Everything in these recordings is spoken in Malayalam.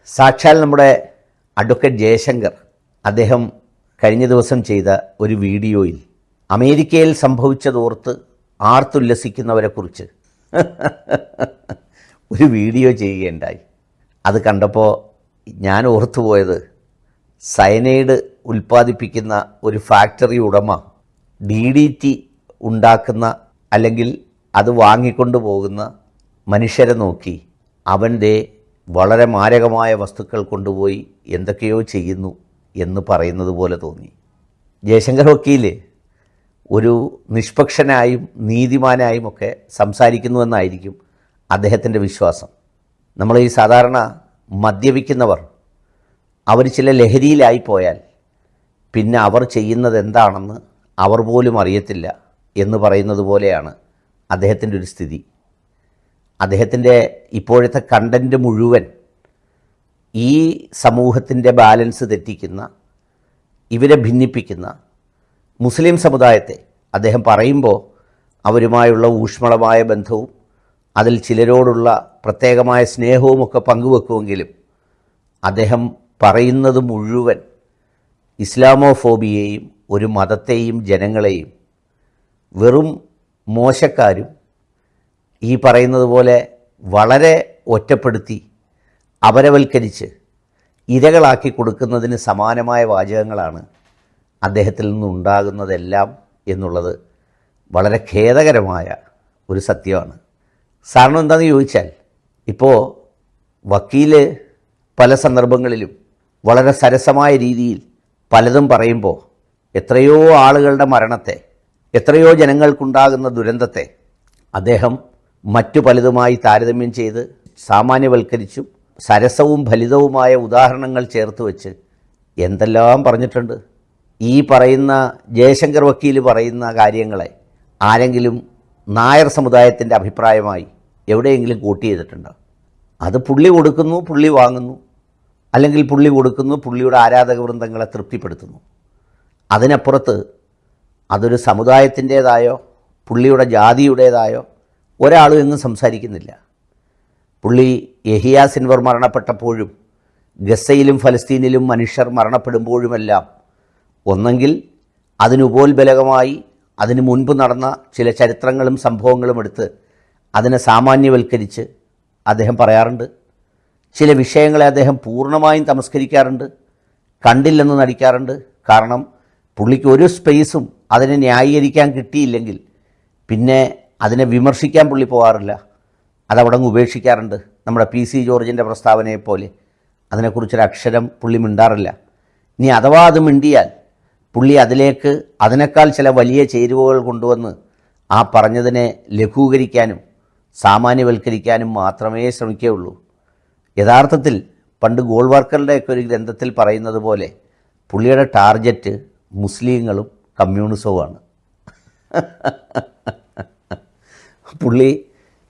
സാക്ഷാൽ നമ്മുടെ അഡ്വക്കേറ്റ് ജയശങ്കർ അദ്ദേഹം കഴിഞ്ഞ ദിവസം ചെയ്ത ഒരു വീഡിയോയിൽ അമേരിക്കയിൽ സംഭവിച്ചതോർത്ത് ആർത്തുല്ലസിക്കുന്നവരെക്കുറിച്ച് ഒരു വീഡിയോ ചെയ്യുകയുണ്ടായി. അത് കണ്ടപ്പോൾ ഞാൻ ഓർത്തുപോയത്, സയനൈഡ് ഉൽപ്പാദിപ്പിക്കുന്ന ഒരു ഫാക്ടറി ഉടമ DDT ഉണ്ടാക്കുന്ന അല്ലെങ്കിൽ അത് വാങ്ങിക്കൊണ്ടു പോകുന്ന മനുഷ്യരെ നോക്കി അവൻ്റെ വളരെ മാരകമായ വസ്തുക്കൾ കൊണ്ടുപോയി എന്തൊക്കെയോ ചെയ്യുന്നു എന്ന് പറയുന്നത് പോലെ തോന്നി. ജയശങ്കർ വക്കീൽ ഒരു നിഷ്പക്ഷനായും നീതിമാനായും ഒക്കെ സംസാരിക്കുന്നുവെന്നായിരിക്കും അദ്ദേഹത്തിൻ്റെ വിശ്വാസം. നമ്മൾ ഈ സാധാരണ മദ്യപിക്കുന്നവർ അവർ ചില ലഹരിയിലായിപ്പോയാൽ പിന്നെ അവർ ചെയ്യുന്നത് എന്താണെന്ന് അവർ പോലും അറിയത്തില്ല എന്ന് പറയുന്നത് പോലെയാണ് അദ്ദേഹത്തിൻ്റെ ഒരു സ്ഥിതി. അദ്ദേഹത്തിൻ്റെ ഇപ്പോഴത്തെ കണ്ടൻറ്റ് മുഴുവൻ ഈ സമൂഹത്തിൻ്റെ ബാലൻസ് തെറ്റിക്കുന്ന, ഇവരെ ഭിന്നിപ്പിക്കുന്ന മുസ്ലിം സമുദായത്തെ അദ്ദേഹം പറയുമ്പോൾ അവരുമായുള്ള ഊഷ്മളമായ ബന്ധവും അതിൽ ചിലരോടുള്ള പ്രത്യേകമായ സ്നേഹവുമൊക്കെ പങ്കുവെക്കുമെങ്കിലും അദ്ദേഹം പറയുന്നത് മുഴുവൻ ഇസ്ലാമോഫോബിയെയും ഒരു മതത്തെയും ജനങ്ങളെയും വെറും മോശക്കാരും ഈ പറയുന്നത് പോലെ വളരെ ഒറ്റപ്പെടുത്തി അപരവൽക്കരിച്ച് ഇരകളാക്കി കൊടുക്കുന്നതിന് സമാനമായ വാചകങ്ങളാണ് അദ്ദേഹത്തിൽ നിന്നുണ്ടാകുന്നതെല്ലാം എന്നുള്ളത് വളരെ ഖേദകരമായ ഒരു സത്യമാണ്. കാരണം എന്താണെന്ന് ചോദിച്ചാൽ, ഇപ്പോൾ വക്കീൽ പല സന്ദർഭങ്ങളിലും വളരെ സരസമായ രീതിയിൽ പലതും പറയുമ്പോൾ എത്രയോ ആളുകളുടെ മരണത്തെ, എത്രയോ ജനങ്ങൾക്കുണ്ടാകുന്ന ദുരന്തത്തെ അദ്ദേഹം മറ്റു പലതുമായി താരതമ്യം ചെയ്ത് സാമാന്യവൽക്കരിച്ചും സരസവും ഫലിതവുമായ ഉദാഹരണങ്ങൾ ചേർത്ത് വെച്ച് എന്തെല്ലാം പറഞ്ഞിട്ടുണ്ട്. ഈ പറയുന്ന ജയശങ്കർ വക്കീൽ പറയുന്ന കാര്യങ്ങളെ ആരെങ്കിലും നായർ സമുദായത്തിൻ്റെ അഭിപ്രായമായി എവിടെയെങ്കിലും കോട്ട് ചെയ്തിട്ടുണ്ടോ? അത് പുള്ളി കൊടുക്കുന്നു, പുള്ളി വാങ്ങുന്നു, അല്ലെങ്കിൽ പുള്ളി കൊടുക്കുന്നു, പുള്ളിയുടെ ആരാധക വൃന്ദങ്ങളെ തൃപ്തിപ്പെടുത്തുന്നു. അതിനപ്പുറത്ത് അതൊരു സമുദായത്തിൻ്റേതായോ പുള്ളിയുടെ ജാതിയുടേതായോ ഒരാളും എങ്ങും സംസാരിക്കുന്നില്ല. പുള്ളി യഹിയ സിൻവർ മരണപ്പെട്ടപ്പോഴും ഗസയിലും ഫലസ്തീനിലും മനുഷ്യർ മരണപ്പെടുമ്പോഴുമെല്ലാം ഒന്നെങ്കിൽ അതിനുപോൽബലകമായി അതിനു മുൻപ് നടന്ന ചില ചരിത്രങ്ങളും സംഭവങ്ങളും എടുത്ത് അതിനെ സാമാന്യവൽക്കരിച്ച് അദ്ദേഹം പറയാറുണ്ട്. ചില വിഷയങ്ങളെ അദ്ദേഹം പൂർണ്ണമായും തമസ്കരിക്കാറുണ്ട്, കണ്ടില്ലെന്ന് നടിക്കാറുണ്ട്. കാരണം പുള്ളിക്ക് ഒരു സ്പേസും അതിനെ ന്യായീകരിക്കാൻ കിട്ടിയില്ലെങ്കിൽ പിന്നെ അതിനെ വിമർശിക്കാൻ പുള്ളി പോകാറില്ല, അതവിടെ അങ്ങ് ഉപേക്ഷിക്കാറുണ്ട്. നമ്മുടെ PC ജോർജിൻ്റെ പ്രസ്താവനയെപ്പോലെ അതിനെക്കുറിച്ചൊരു അക്ഷരം പുള്ളി മിണ്ടാറില്ല. ഇനി അഥവാ അത് മിണ്ടിയാൽ പുള്ളി അതിലേക്ക് അതിനേക്കാൾ ചില വലിയ ചേരുവകൾ കൊണ്ടുവന്ന് ആ പറഞ്ഞതിനെ ലഘൂകരിക്കാനും സാമാന്യവൽക്കരിക്കാനും മാത്രമേ ശ്രമിക്കുകയുള്ളൂ. യഥാർത്ഥത്തിൽ പണ്ട് ഗോൾവാർക്കറുടെയൊക്കെ ഒരു ഗ്രന്ഥത്തിൽ പറയുന്നത് പോലെ പുള്ളിയുടെ ടാർഗറ്റ് മുസ്ലിങ്ങളും കമ്മ്യൂണിസവുമാണ്. പുള്ളി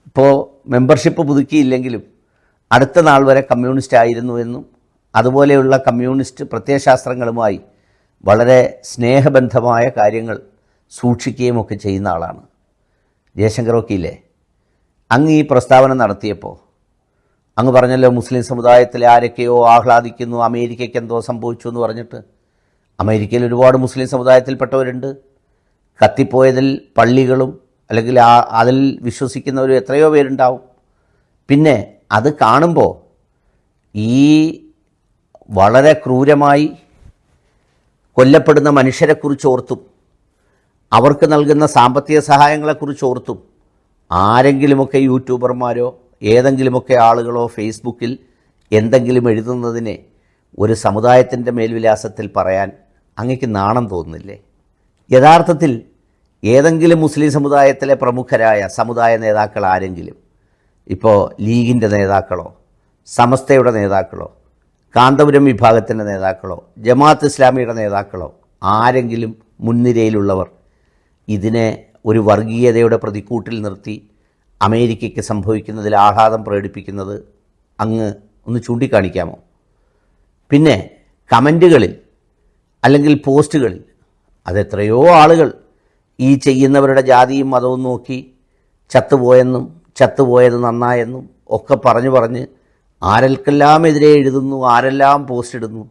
ഇപ്പോൾ മെമ്പർഷിപ്പ് പുതുക്കിയില്ലെങ്കിലും അടുത്ത നാൾ വരെ കമ്മ്യൂണിസ്റ്റ് ആയിരുന്നു എന്നും അതുപോലെയുള്ള കമ്മ്യൂണിസ്റ്റ് പ്രത്യയശാസ്ത്രങ്ങളുമായി വളരെ സ്നേഹബന്ധമായ കാര്യങ്ങൾ സൂക്ഷിക്കുകയും ഒക്കെ ചെയ്യുന്ന ആളാണ് ജയശങ്കർ വക്കീലെ. അങ്ങ് ഈ പ്രസ്താവന നടത്തിയപ്പോൾ അങ്ങ് പറഞ്ഞല്ലോ, മുസ്ലിം സമുദായത്തിലെ ആരൊക്കെയോ ആഹ്ലാദിക്കുന്നു, അമേരിക്കയ്ക്ക് എന്തോ സംഭവിച്ചു എന്ന് പറഞ്ഞിട്ട്. അമേരിക്കയിൽ ഒരുപാട് മുസ്ലിം സമുദായത്തിൽപ്പെട്ടവരുണ്ട്. കത്തിപ്പോയതിൽ പള്ളികളും അല്ലെങ്കിൽ അതിൽ വിശ്വസിക്കുന്നവരും എത്രയോ പേരുണ്ടാവും. പിന്നെ അത് കാണുമ്പോൾ ഈ വളരെ ക്രൂരമായി കൊല്ലപ്പെടുന്ന മനുഷ്യരെക്കുറിച്ച് ഓർത്തും അവർക്ക് നൽകുന്ന സാമ്പത്തിക സഹായങ്ങളെക്കുറിച്ച് ഓർത്തും ആരെങ്കിലുമൊക്കെ യൂട്യൂബർമാരോ ഏതെങ്കിലുമൊക്കെ ആളുകളോ ഫേസ്ബുക്കിൽ എന്തെങ്കിലും എഴുതുന്നതിനെ ഒരു സമുദായത്തിൻ്റെ മേൽവിലാസത്തിൽ പറയാൻ അങ്ങക്ക് നാണം തോന്നുന്നില്ലേ? യഥാർത്ഥത്തിൽ ഏതെങ്കിലും മുസ്ലിം സമുദായത്തിലെ പ്രമുഖരായ സമുദായ നേതാക്കൾ ആരെങ്കിലും, ഇപ്പോൾ ലീഗിൻ്റെ നേതാക്കളോ സമസ്തയുടെ നേതാക്കളോ കാന്തപുരം വിഭാഗത്തിൻ്റെ നേതാക്കളോ ജമാഅത്ത് ഇസ്ലാമിയുടെ നേതാക്കളോ ആരെങ്കിലും മുൻനിരയിലുള്ളവർ ഇതിനെ ഒരു വർഗീയതയുടെ പ്രതിക്കൂട്ടിൽ നിർത്തി അമേരിക്കയ്ക്ക് സംഭവിക്കുന്നതിൽ ആഹ്ലാദം പ്രകടിപ്പിക്കുന്നത് അങ്ങ് ഒന്ന് ചൂണ്ടിക്കാണിക്കാമോ? പിന്നെ കമൻറ്റുകളിൽ അല്ലെങ്കിൽ പോസ്റ്റുകളിൽ അതെത്രയോ ആളുകൾ ഈ ചെയ്യുന്നവരുടെ ജാതിയും മതവും നോക്കി ചത്തുപോയെന്നും ചത്തുപോയത് നന്നായെന്നും ഒക്കെ പറഞ്ഞ് ആരെല്ലാം എതിരെ എഴുതുന്നു, ആരെല്ലാം പോസ്റ്റ് ഇടുന്നു,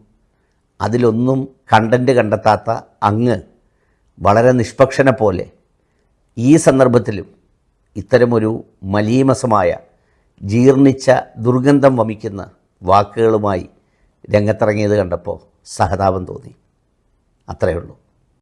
അതിലൊന്നും കണ്ടൻറ്റ് കണ്ടെത്താത്ത അങ്ങ് വളരെ നിഷ്പക്ഷനെ പോലെ ഈ സന്ദർഭത്തിലും ഇത്തരമൊരു മലീമസമായ ജീർണിച്ച ദുർഗന്ധം വമിക്കുന്ന വാക്കുകളുമായി രംഗത്തിറങ്ങിയത് കണ്ടപ്പോൾ സഹതാപം തോന്നി. അത്രയേ ഉള്ളൂ.